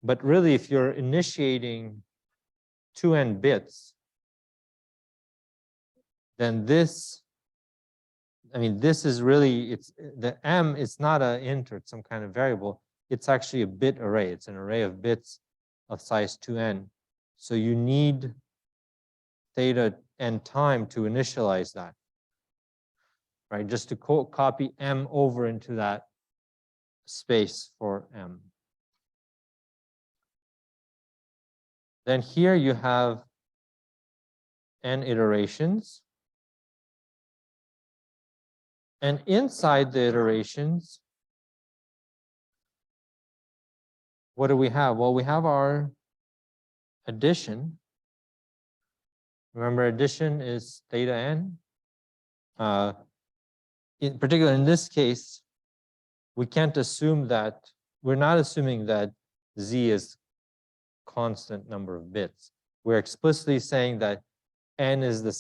but really if you're initiating 2n bits, then this, I mean, this is really, it's the m, it's not an int or it's some kind of variable. It's actually a bit array. It's an array of bits of size 2n. So you need theta n time to initialize that, right? Just to copy m over into that space for m. Then here you have n iterations. And inside the iterations, what do we have? Well, we have our addition. Remember, addition is theta n. In particular, in this case, we can't assume that, we're not assuming that z is constant number of bits. We're explicitly saying that n is the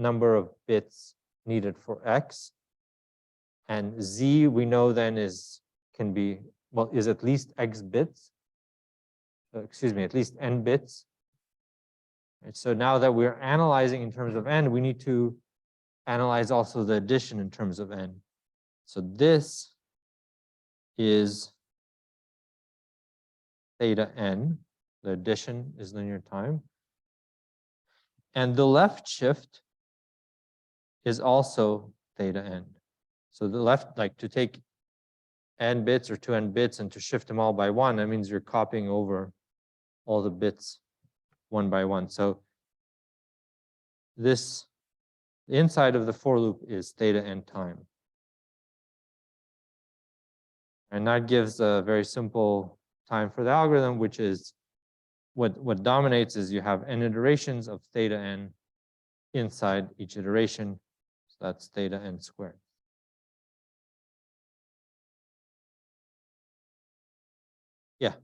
number of bits needed for x. And z, we know then can be, well, is at least x bits. Excuse me, at least n bits. Right, so now that we're analyzing in terms of n, we need to analyze also the addition in terms of n. So this is theta n. The addition is linear time. And the left shift is also theta n. So the left, like to take n bits or 2n bits and to shift them all by 1, that means you're copying over all the bits one by one. So this, the inside of the for loop is theta n time. And that gives a very simple time for the algorithm, which is what dominates is you have n iterations of theta n inside each iteration. So that's theta n squared. Yeah.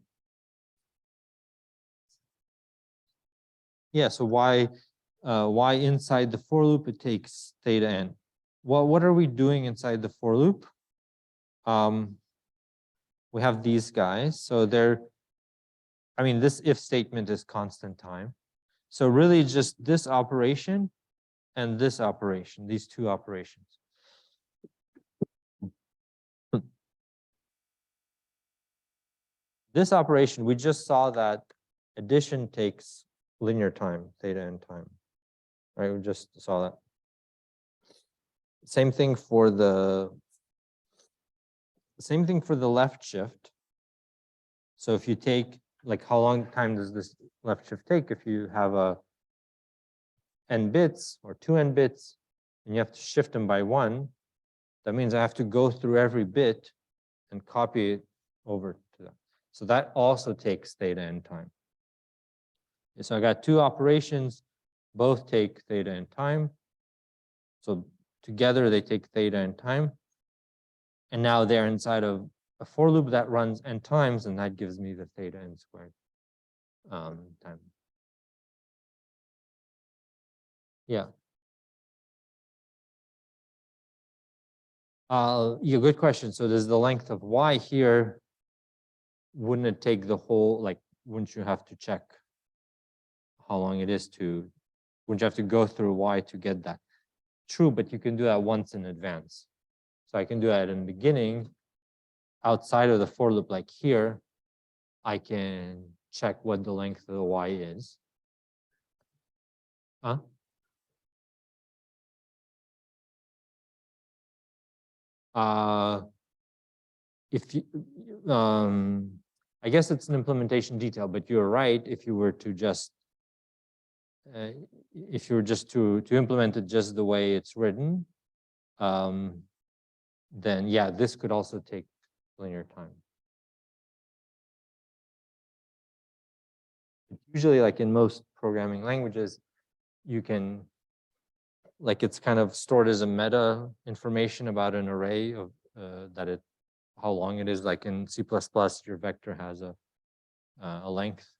Yeah, so why inside the for loop it takes theta n? Well, what are we doing inside the for loop? We have these guys. So they're, I mean, this if statement is constant time. So really just this operation and this operation, these two operations. This operation, we just saw that addition takes linear time, theta n time, right? We just saw that. Same thing for the left shift. So if you take, like, how long time does this left shift take? If you have a n bits or 2n bits and you have to shift them by 1, that means I have to go through every bit and copy it over to that. So that also takes theta n time. So I got two operations, both take theta n time. So together they take theta n time. And now they're inside of a for loop that runs n times, and that gives me the theta n squared time. Yeah. Yeah, good question. So there's the length of y here. Wouldn't it take the whole, like, wouldn't you have to check how long it is to, wouldn't you have to go through y to get that? True, but you can do that once in advance. So I can do that in the beginning. Outside of the for loop, like here, I can check what the length of the y is. Huh? If you, I guess it's an implementation detail, but you're right. If you were to just, if you were just to implement it just the way it's written, then yeah, this could also take linear time. Usually, like in most programming languages, you can, like it's kind of stored as a meta information about an array of how long it is. Like in C++, your vector has a length.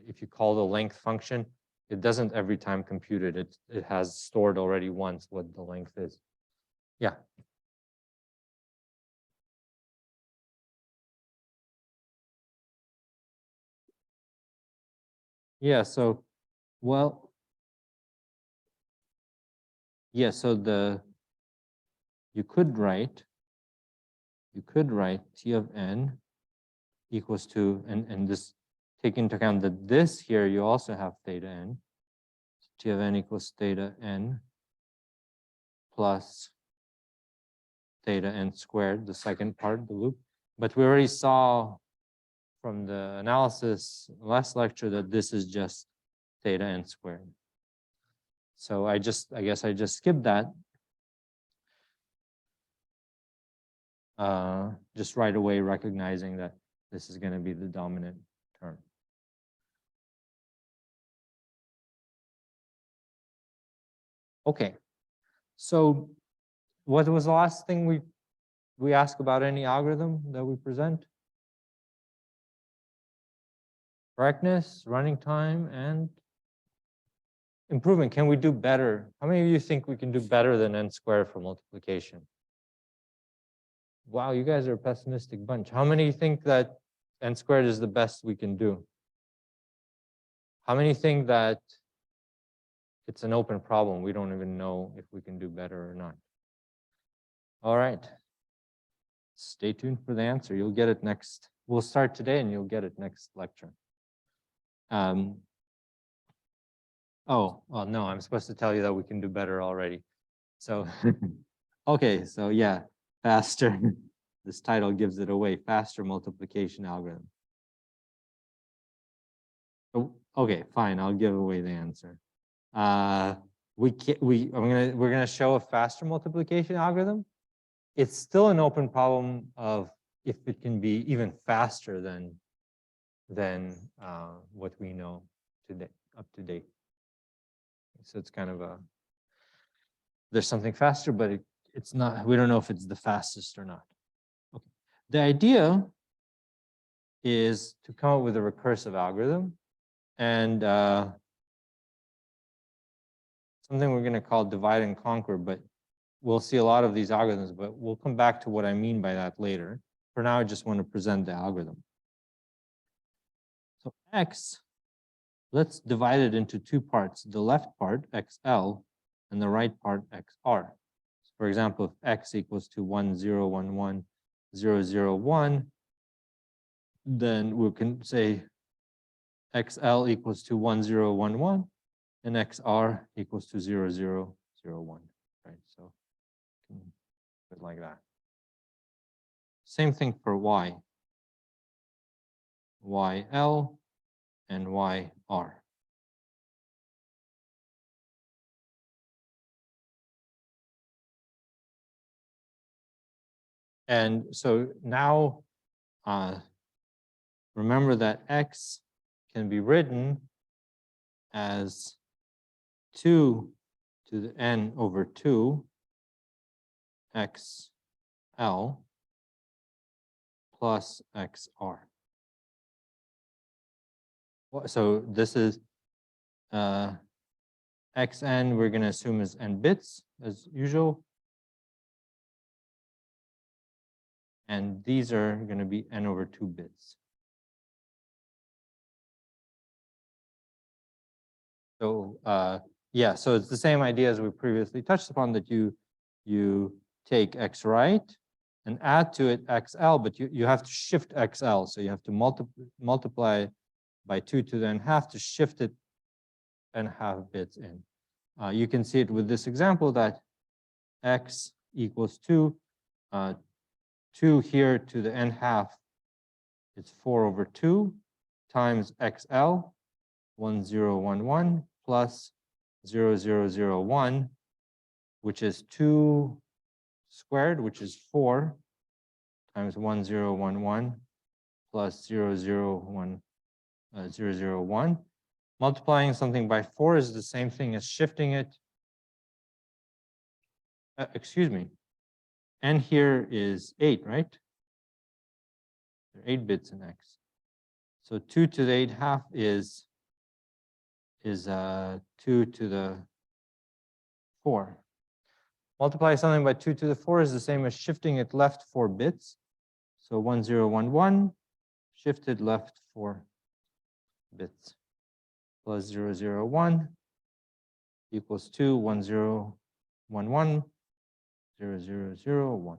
If you call the length function, it doesn't every time compute it. It has stored already once what the length is. Yeah. Yeah, so, well, yeah, so you could write T of n equals to, and this, take into account that this here, you also have theta n. So T of n equals theta n plus theta n squared, the second part of the loop. But we already saw from the analysis last lecture that this is just theta n squared. So I guess I just skipped that. Just right away recognizing that this is going to be the dominant term. Okay, so what was the last thing we asked about any algorithm that we present? Correctness, running time, and improvement. Can we do better? How many of you think we can do better than n squared for multiplication? Wow, you guys are a pessimistic bunch. How many think that n squared is the best we can do? How many think that it's an open problem? We don't even know if we can do better or not. All right. Stay tuned for the answer. You'll get it next. We'll start today and you'll get it next lecture. Oh, well, no, I'm supposed to tell you that we can do better already. So, okay, so yeah, faster. This title gives it away, faster multiplication algorithm. Oh, okay, fine, I'll give away the answer. We're gonna show a faster multiplication algorithm. It's still an open problem of if it can be even faster than what we know today, up to date. So it's kind of there's something faster, but it's not, we don't know if it's the fastest or not. Okay. The idea is to come up with a recursive algorithm, and something we're going to call divide and conquer, but we'll see a lot of these algorithms, but we'll come back to what I mean by that later. For now, I just want to present the algorithm. So X, let's divide it into two parts, the left part, XL, and the right part, XR. So for example, if X equals to 1, 0, 1, 1, 0, 0, 1, then we can say XL equals to 1, 0, 1, 1, and XR equals to 0, 0, 0, 1, right? So put it like that. Same thing for Y. YL and YR. And so now remember that X can be written as 2 to the n over 2 XL plus XR. So this is xn, we're going to assume is n bits as usual. And these are going to be n over 2 bits. So yeah, so it's the same idea as we previously touched upon, that you take x right and add to it xl, but you have to shift xl. So you have to multiply by 2 to the n-half to shift it n-half bits in. You can see it with this example that x equals 2. 2 here to the n-half, it's 4/2 times xl, 1011 plus 0001, which is 2 squared, which is 4 times 1011 plus 001. Multiplying something by 4 is the same thing as shifting it. Excuse me. N here is 8, right? There are 8 bits in x. So 2 to the 8/2 is 2 to the 4. Multiply something by 2 to the 4 is the same as shifting it left 4 bits. So 1011 shifted left 4 bits plus 001 equals 2, 1011, 0001.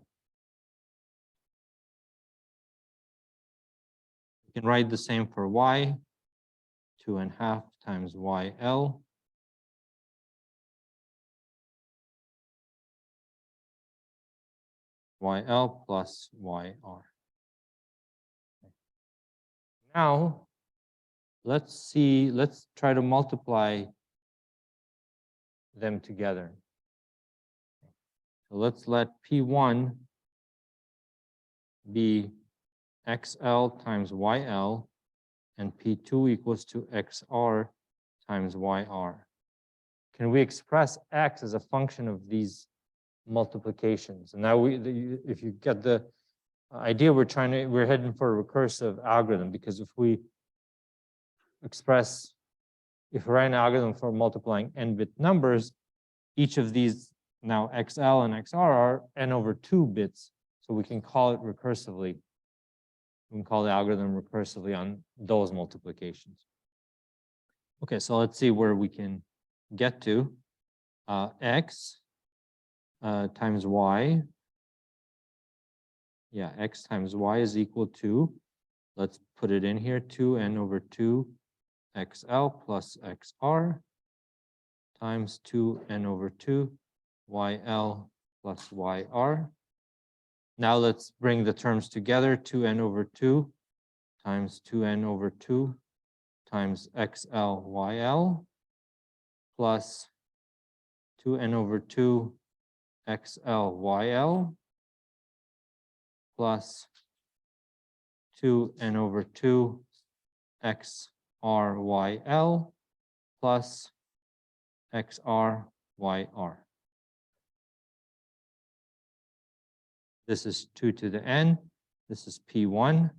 You can write the same for y, 2.5 times yl. YL plus YR. Now, let's try to multiply them together. So let's let P1 be XL times YL and P2 equals to XR times YR. Can we express X as a function of these multiplications? And now if you get the idea, we're heading for a recursive algorithm, because if we write an algorithm for multiplying n-bit numbers, each of these now XL and XR are n/2 bits. So we can call it recursively. We can call the algorithm recursively on those multiplications. Okay, so let's see where we can get to. X times y. Yeah, x times y is equal to, let's put it in here, 2n/2 XL plus XR times 2n/2 YL plus YR. Now let's bring the terms together, 2n/2 times 2n/2 times XL YL plus 2n/2 XL YL plus 2n/2 XRYL plus XRYR. This is 2 to the n. This is P1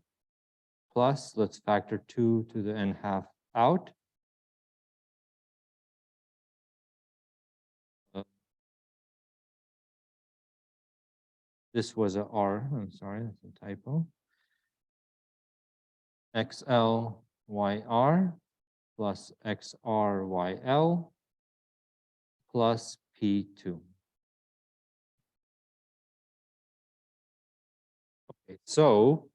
plus, let's factor 2 to the n-half out. This was a R, I'm sorry, that's a typo. XLYR plus XRYL plus P2. Okay, so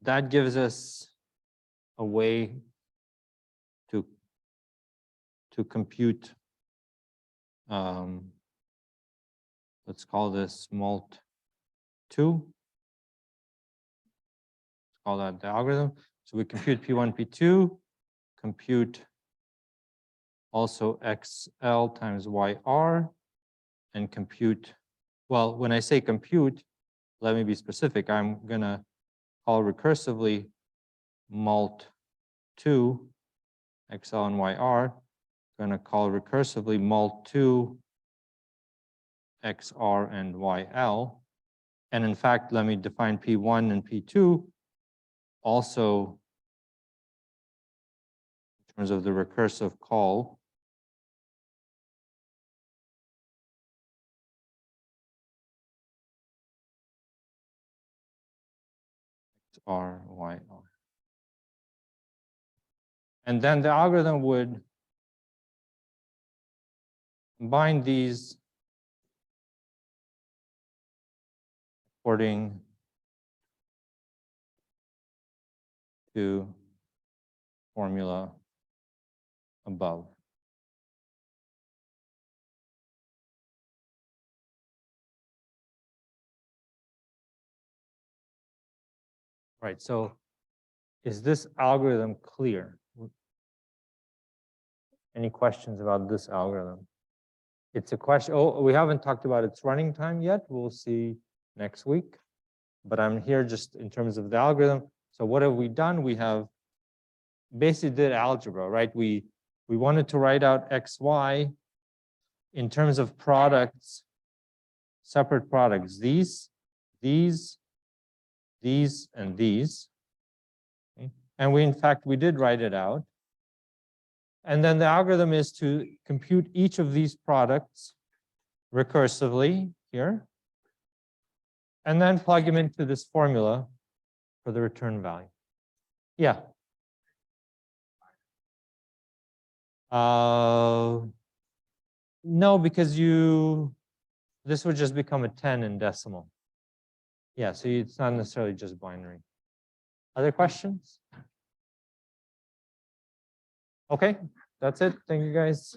that gives us a way to compute, let's call this mult2. Let's call that the algorithm. So we compute P1, P2, compute also XL times YR, and compute, well, when I say compute, let me be specific. I'm gonna call recursively mult2 XL and YR. I'm gonna call recursively mult2 XR and YL. And in fact, let me define P1 and P2 also in terms of the recursive call. XR, YR. And then the algorithm would combine these according to formula above. Right, so is this algorithm clear? Any questions about this algorithm? It's a question, oh, we haven't talked about its running time yet. We'll see next week. But I'm here just in terms of the algorithm. So what have we done? We have basically did algebra, right? We wanted to write out x, y in terms of products, separate products. These, and these. Okay. And we, in fact, we did write it out. And then the algorithm is to compute each of these products recursively here, and then plug them into this formula for the return value. Yeah. No, because this would just become a 10 in decimal. Yeah, so it's not necessarily just binary. Other questions? Okay, that's it. Thank you, guys.